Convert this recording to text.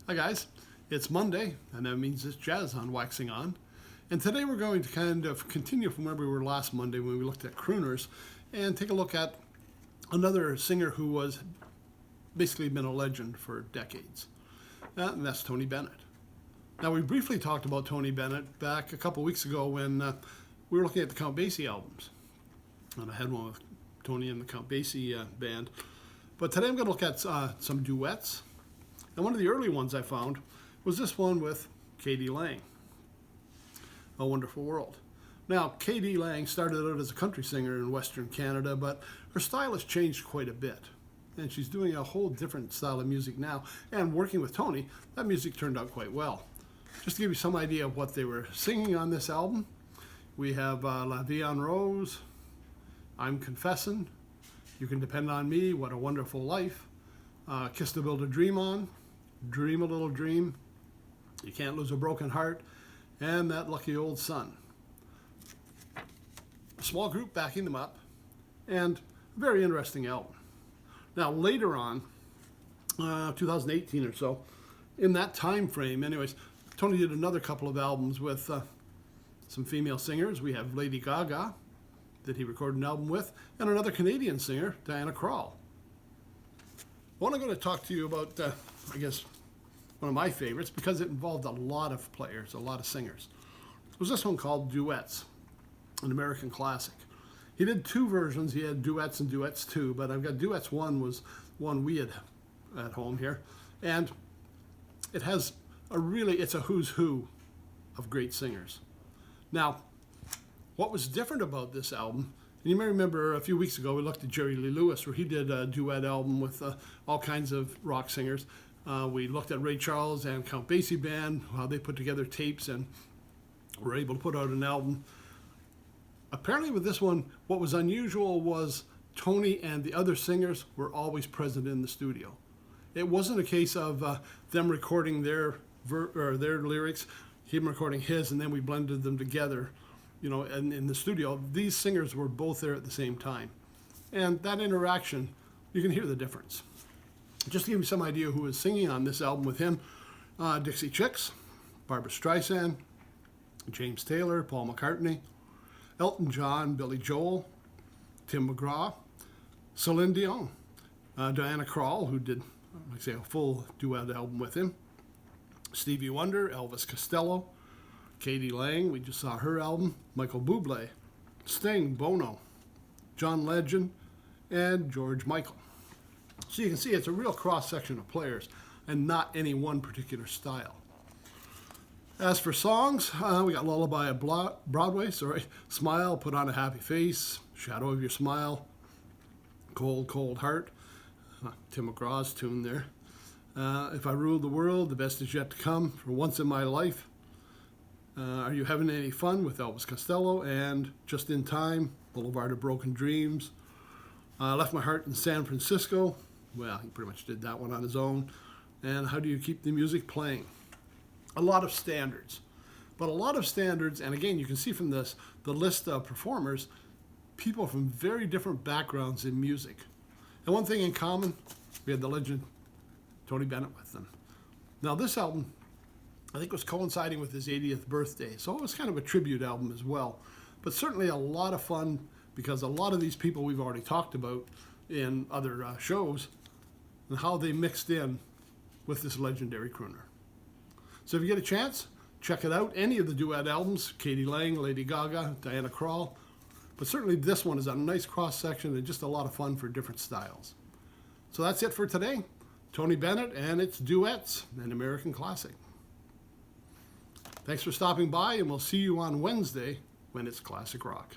Hi guys, it's Monday, and that means it's Jazz on Waxing On. And today we're going to kind of continue from where we were last Monday when we looked at crooners and take a look at another singer who was basically been a legend for decades. And that's Tony Bennett. Now we briefly talked about Tony Bennett back a couple weeks ago when we were looking at the Count Basie albums. And I had one with Tony and the Count Basie band. But today I'm going to look at some duets. And one of the early ones I found was this one with K.D. Lange, A Wonderful World. Now, K.D. Lange started out as a country singer in Western Canada, but her style has changed quite a bit. And she's doing a whole different style of music now. And working with Tony, that music turned out quite well. Just to give you some idea of what they were singing on this album, we have La Vie en Rose, I'm Confessin', You Can Depend on Me, What a Wonderful Life, Kiss to Build a Dream On, Dream a Little Dream, You Can't Lose a Broken Heart, and That Lucky Old Sun. A small group backing them up, and a very interesting album. Now later on, 2018 or so, in that time frame, anyways, Tony did another couple of albums with some female singers. We have Lady Gaga, that he recorded an album with, and another Canadian singer, Diana Krall. Well, I'm going to talk to you about, I guess, one of my favorites, because it involved a lot of players, a lot of singers. It was this one called Duets, an American classic. He did two versions. He had Duets and Duets 2, but I've got Duets 1 was one we had at home here. And it has it's a who's who of great singers. Now, what was different about this album, and you may remember a few weeks ago we looked at Jerry Lee Lewis, where he did a duet album with all kinds of rock singers. We looked at Ray Charles and Count Basie Band, how they put together tapes and were able to put out an album. Apparently with this one, what was unusual was Tony and the other singers were always present in the studio. It wasn't a case of them recording their lyrics, him recording his, and then we blended them together. You know, and in the studio, these singers were both there at the same time. And that interaction, you can hear the difference. Just to give you some idea who was singing on this album with him, Dixie Chicks, Barbra Streisand, James Taylor, Paul McCartney, Elton John, Billy Joel, Tim McGraw, Celine Dion, Diana Krall, who did, like I say, a full duet album with him, Stevie Wonder, Elvis Costello, K.D. Lange, we just saw her album, Michael Bublé, Sting, Bono, John Legend, and George Michael. So you can see it's a real cross-section of players and not any one particular style. As for songs, we got Lullaby at Broadway, Smile, Put on a Happy Face, Shadow of Your Smile, Cold, Cold Heart, Tim McGraw's tune there. If I Ruled the World, The Best Is Yet to Come, For Once in My Life, Are You Having Any Fun with Elvis Costello, and Just in Time, Boulevard of Broken Dreams, Left My Heart in San Francisco, well, he pretty much did that one on his own, and How Do You Keep the Music Playing? A lot of standards. But a lot of standards, and again, you can see from this, the list of performers, people from very different backgrounds in music. And one thing in common, we had the legend Tony Bennett with them. Now this album, I think, was coinciding with his 80th birthday, so it was kind of a tribute album as well. But certainly a lot of fun, because a lot of these people we've already talked about in other shows, and how they mixed in with this legendary crooner. So if you get a chance, check it out. Any of the duet albums, K.D. Lange, Lady Gaga, Diana Krall. But certainly this one is a nice cross-section and just a lot of fun for different styles. So that's it for today. Tony Bennett and its Duets, an American classic. Thanks for stopping by, and we'll see you on Wednesday when it's Classic Rock.